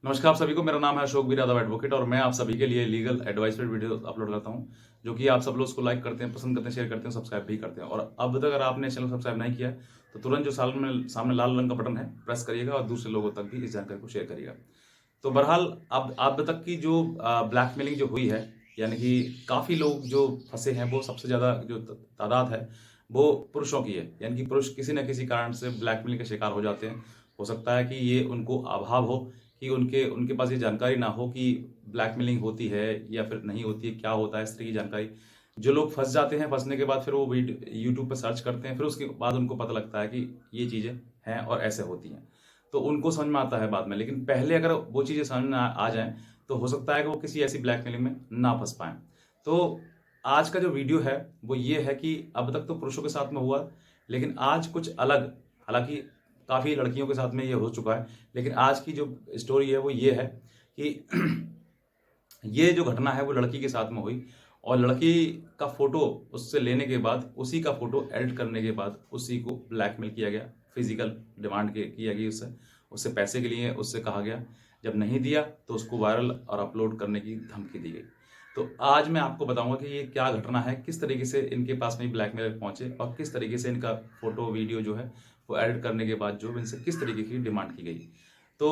नमस्कार आप सभी को। मेरा नाम है अशोक यादव एडवोकेट और मैं आप सभी के लिए लीगल एडवाइस पर वीडियो अपलोड करता हूं, जो कि आप सब लोग उसको लाइक करते हैं, पसंद करते हैं, शेयर करते हैं, सब्सक्राइब भी करते हैं। और अब तक अगर आपने चैनल सब्सक्राइब नहीं किया तो तुरंत जो सामने लाल रंग का बटन है प्रेस करिएगा और दूसरे लोगों तक भी इस जानकारी को शेयर करिएगा। तो बहरहाल अब तक की जो ब्लैकमेलिंग जो हुई है, यानी कि काफ़ी लोग जो फंसे हैं, वो सबसे ज़्यादा जो तादाद है वो पुरुषों की है। यानी कि पुरुष किसी न किसी कारण से ब्लैकमेलिंग का शिकार हो जाते हैं। हो सकता है कि ये उनको अभाव हो, कि उनके उनके पास ये जानकारी ना हो कि ब्लैकमेलिंग होती है या फिर नहीं होती है, क्या होता है, इस तरह की जानकारी। जो लोग फंस जाते हैं, फंसने के बाद फिर वो वीडियो यूट्यूब पर सर्च करते हैं, फिर उसके बाद उनको पता लगता है कि ये चीज़ें हैं और ऐसे होती हैं, तो उनको समझ में आता है बाद में। लेकिन पहले अगर वो चीज़ें समझ में आ जाएं तो हो सकता है कि वो किसी ऐसी ब्लैकमेलिंग में ना फंस पाएं। तो आज का जो वीडियो है वो ये है कि अब तक तो पुरुषों के साथ में हुआ, लेकिन आज कुछ अलग, हालांकि काफ़ी लड़कियों के साथ में ये हो चुका है, लेकिन आज की जो स्टोरी है वो ये है कि ये जो घटना है वो लड़की के साथ में हुई और लड़की का फोटो उससे लेने के बाद, उसी का फोटो एडिट करने के बाद उसी को ब्लैकमेल किया गया, फिजिकल डिमांड किया गई उससे, उससे पैसे के लिए उससे कहा गया। जब नहीं दिया तो उसको वायरल और अपलोड करने की धमकी दी गई। तो आज मैं आपको बताऊंगा कि ये क्या घटना है, किस तरीके से इनके पास में ब्लैकमेल पहुंचे और किस तरीके से इनका फोटो वीडियो जो है वो एडिट करने के बाद जो इनसे किस तरीके की डिमांड की गई। तो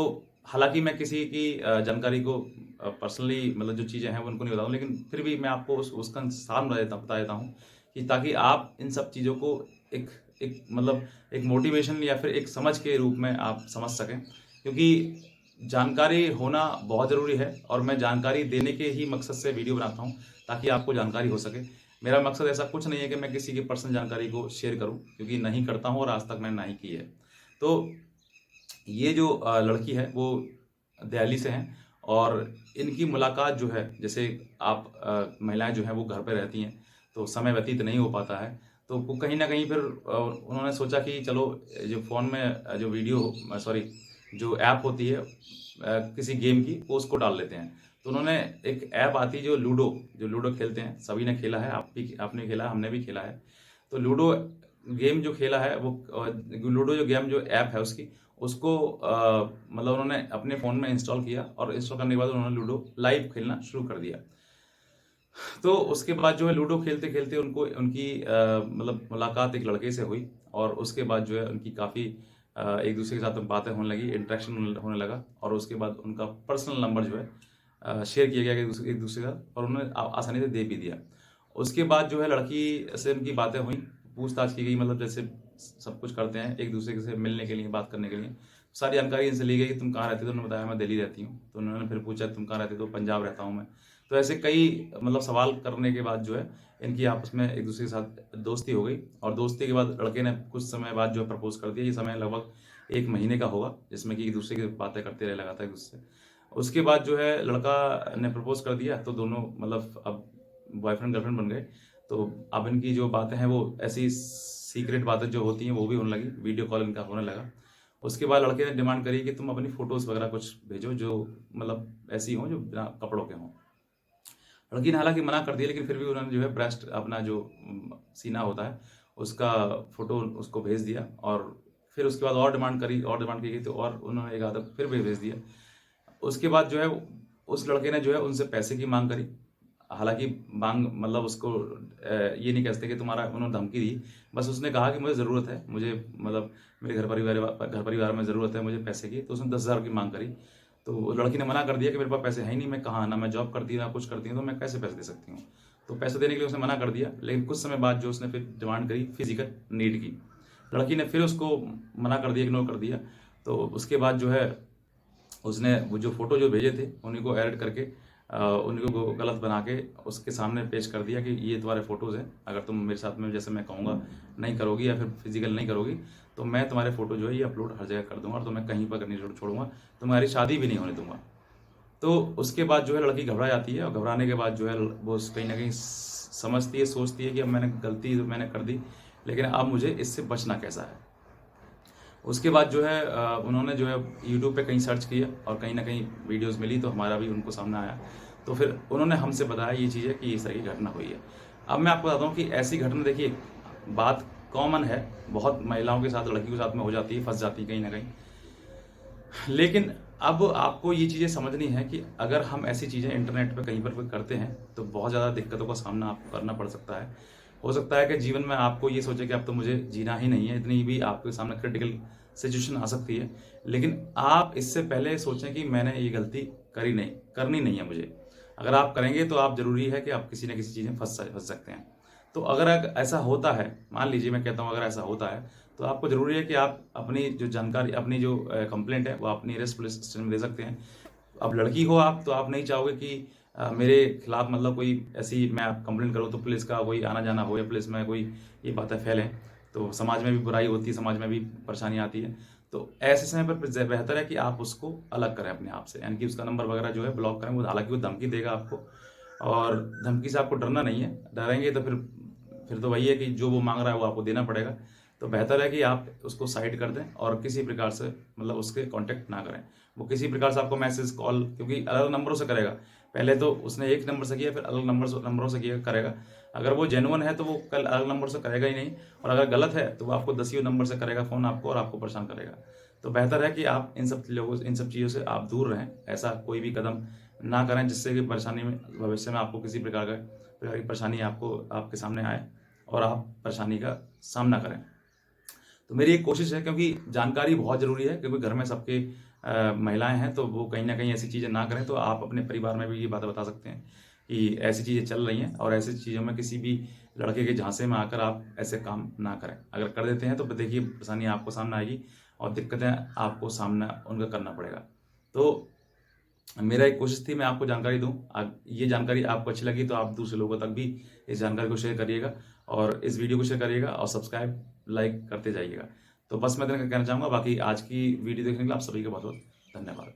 हालांकि मैं किसी की जानकारी को पर्सनली, मतलब जो चीज़ें हैं वो उनको नहीं बताऊँ, लेकिन फिर भी मैं आपको उसका सार बता देता हूँ कि ताकि आप इन सब चीज़ों को एक एक मतलब एक मोटिवेशन या फिर एक समझ के रूप में आप समझ सकें, क्योंकि जानकारी होना बहुत ज़रूरी है। और मैं जानकारी देने के ही मकसद से वीडियो बनाता हूँ ताकि आपको जानकारी हो सके। मेरा मकसद ऐसा कुछ नहीं है कि मैं किसी की पर्सनल जानकारी को शेयर करूँ, क्योंकि नहीं करता हूँ और आज तक मैंने नहीं की है। तो ये जो लड़की है वो दिल्ली से हैं और इनकी मुलाकात जो है, जैसे आप महिलाएं जो हैं वो घर पे रहती हैं तो समय व्यतीत नहीं हो पाता है, तो वो कहीं ना कहीं फिर उन्होंने सोचा कि चलो जो फ़ोन में जो वीडियो सॉरी जो ऐप होती है किसी गेम की, वो उसको डाल लेते हैं। तो उन्होंने एक ऐप आती है जो लूडो खेलते हैं, सभी ने खेला है, आपने खेला है, हमने भी खेला है। तो लूडो गेम जो खेला है वो लूडो जो गेम जो ऐप है उसकी, उसको मतलब उन्होंने अपने फ़ोन में इंस्टॉल किया और इंस्टॉल करने के बाद उन्होंने लूडो लाइव खेलना शुरू कर दिया। तो उसके बाद जो है लूडो खेलते खेलते उनको उनकी मतलब मुलाकात एक लड़के से हुई और उसके बाद जो है उनकी काफ़ी एक दूसरे के साथ में बातें होने लगी, इंटरेक्शन होने लगा और उसके बाद उनका पर्सनल नंबर जो है शेयर किया गया एक दूसरे का, और उन्होंने आसानी से दे भी दिया। उसके बाद जो है लड़की से उनकी बातें हुई, पूछताछ की गई, मतलब जैसे सब कुछ करते हैं एक दूसरे से मिलने के लिए, बात करने के लिए। सारी जानकारी इनसे ली गई, तुम कहाँ रहती हो, तो उन्होंने बताया मैं दिल्ली रहती हूँ। तो उन्होंने फिर पूछा तुम कहाँ रहती हो, तो पंजाब रहता हूँ मैं। तो ऐसे कई मतलब सवाल करने के बाद जो है इनकी आपस में एक दूसरे के साथ दोस्ती हो गई और दोस्ती के बाद लड़के ने कुछ समय बाद जो है प्रपोज कर दिया। ये समय लगभग 1 महीने का होगा, जिसमें कि एक दूसरे की बातें करते रहे लगातार एक दूसरे से। उसके बाद जो है लड़का ने प्रपोज कर दिया, तो दोनों मतलब अब बॉयफ्रेंड गर्लफ्रेंड बन गए। तो अब इनकी जो बातें हैं वो ऐसी सीक्रेट बातें जो होती हैं वो भी होने लगी, वीडियो कॉल इनका होने लगा। उसके बाद लड़के ने डिमांड करी कि तुम अपनी फ़ोटोज़ वगैरह कुछ भेजो जो मतलब ऐसी हों जो बिना कपड़ों के हों। लड़की ने हालांकि मना कर दिया, लेकिन फिर भी उन्होंने जो है ब्रेस्ट, अपना जो सीना होता है उसका फ़ोटो उसको भेज दिया। और फिर उसके बाद और डिमांड की गई, तो और उन्होंने एक आधा फिर भी भेज दिया। उसके बाद जो है उस लड़के ने जो है उनसे पैसे की मांग करी। हालांकि मांग मतलब उसको ये नहीं कह सकते कि तुम्हारा, उन्होंने धमकी दी। बस उसने कहा कि मुझे ज़रूरत है, मुझे मतलब मेरे घर परिवार में ज़रूरत है मुझे पैसे की। तो उसने 10,000 की मांग करी। तो वो लड़की ने मना कर दिया कि मेरे पास पैसे हैं ही नहीं, मैं कहाँ, ना मैं जॉब करती हूँ ना कुछ करती हूँ, तो मैं कैसे पैसे दे सकती हूँ। तो पैसे देने के लिए उसने मना कर दिया। लेकिन कुछ समय बाद जो उसने फिर डिमांड करी फिजिकल नीड की, लड़की ने फिर उसको मना कर दिया, इग्नोर कर दिया। तो उसके बाद जो है उसने वो जो फ़ोटो जो भेजे थे उन्हीं को एडिट करके उन्हीं को गलत बना के उसके सामने पेश कर दिया कि ये तुम्हारे फ़ोटोज़ हैं, अगर तुम मेरे साथ में जैसे मैं कहूँगा नहीं करोगी या फिर फिजिकल नहीं करोगी तो मैं तुम्हारे फ़ोटो जो है ये अपलोड हर जगह कर दूंगा और तुम्हें कहीं पर नहीं छोड़ूंगा, तुम्हारी शादी भी नहीं होने दूंगा। तो उसके बाद जो है लड़की घबरा जाती है और घबराने के बाद जो है वो कहीं ना कहीं समझती है, सोचती है कि अब मैंने गलती मैंने कर दी, लेकिन अब मुझे इससे बचना कैसा है। उसके बाद जो है उन्होंने जो है यूट्यूब पे कहीं सर्च किया और कहीं ना कहीं वीडियोस मिली, तो हमारा भी उनको सामने आया। तो फिर उन्होंने हमसे बताया ये चीज़ है कि इस तरह की घटना हुई है। अब मैं आपको बताता हूँ कि ऐसी घटना, देखिए बात कॉमन है, बहुत महिलाओं के साथ, लड़कियों के साथ में हो जाती है, फंस जाती है कहीं ना कहीं। लेकिन अब आपको ये चीज़ें समझनी है कि अगर हम ऐसी चीज़ें इंटरनेट पे कहीं पर भी करते हैं तो बहुत ज़्यादा दिक्कतों का सामना आपको करना पड़ सकता है। हो सकता है कि जीवन में आपको ये सोचे कि अब तो मुझे जीना ही नहीं है, इतनी भी आपके सामने क्रिटिकल सिचुएशन आ सकती है। लेकिन आप इससे पहले सोचें कि मैंने ये गलती करनी नहीं है मुझे। अगर आप करेंगे तो आप ज़रूरी है कि आप किसी न किसी चीज़ में फँस सकते हैं। तो अगर ऐसा होता है, मान लीजिए मैं कहता हूँ अगर ऐसा होता है, तो आपको ज़रूरी है कि आप अपनी जो जानकारी, अपनी जो कंप्लेंट है वो आप नियरेस्ट पुलिस स्टेशन में दे सकते हैं। अब लड़की हो आप तो आप नहीं चाहोगे कि मेरे खिलाफ मतलब कोई ऐसी मैं कंप्लेंट करूँ तो पुलिस का कोई आना-जाना हो या पुलिस में कोई ये बातें फैलें, तो समाज में भी बुराई होती है, समाज में भी परेशानी आती है। तो ऐसे समय पर बेहतर है कि आप उसको अलग करें अपने आप से, यानी कि उसका नंबर वगैरह जो है ब्लॉक करें। वो हालाँकि वो धमकी देगा आपको और धमकी से आपको डरना नहीं है, डरेंगे तो फिर तो वही है कि जो वो माँग रहा है वो आपको देना पड़ेगा। तो बेहतर है कि आप उसको साइड कर दें और किसी प्रकार से मतलब उसके कॉन्टैक्ट ना करें। वो किसी प्रकार से आपको मैसेज, कॉल, क्योंकि अलग नंबरों से करेगा। पहले तो उसने एक नंबर से किया, फिर अलग नंबरों से किया करेगा। अगर वो जेन्युइन है तो वो कल अलग नंबर से करेगा ही नहीं, और अगर गलत है तो वो आपको 10वें नंबर से करेगा फ़ोन आपको और आपको परेशान करेगा। तो बेहतर है कि आप इन सब चीज़ों से आप दूर रहें। ऐसा कोई भी कदम ना करें जिससे कि परेशानी में भविष्य में आपको किसी प्रकार की परेशानी आपको आपके सामने आए और आप परेशानी का सामना करें। तो मेरी एक कोशिश है, क्योंकि जानकारी बहुत ज़रूरी है, क्योंकि घर में सबके महिलाएँ हैं तो वो कहीं न कहीं ऐसी चीज़ें ना करें। तो आप अपने परिवार में भी ये बातें बता सकते हैं कि ऐसी चीज़ें चल रही हैं और ऐसी चीज़ों में किसी भी लड़के के झांसे में आकर आप ऐसे काम ना करें। अगर कर देते हैं तो देखिए परेशानी आपको सामने आएगी और दिक्कतें आपको सामना उनका करना पड़ेगा। तो मेरा एक कोशिश थी मैं आपको जानकारी दूँ। ये जानकारी आपको अच्छी लगी तो आप दूसरे लोगों तक भी इस जानकारी को शेयर करिएगा और इस वीडियो को शेयर करिएगा और सब्सक्राइब, लाइक करते जाइएगा। तो बस मैं इतना कहना चाहूँगा। बाकी आज की वीडियो देखने के लिए आप सभी का बहुत-बहुत धन्यवाद।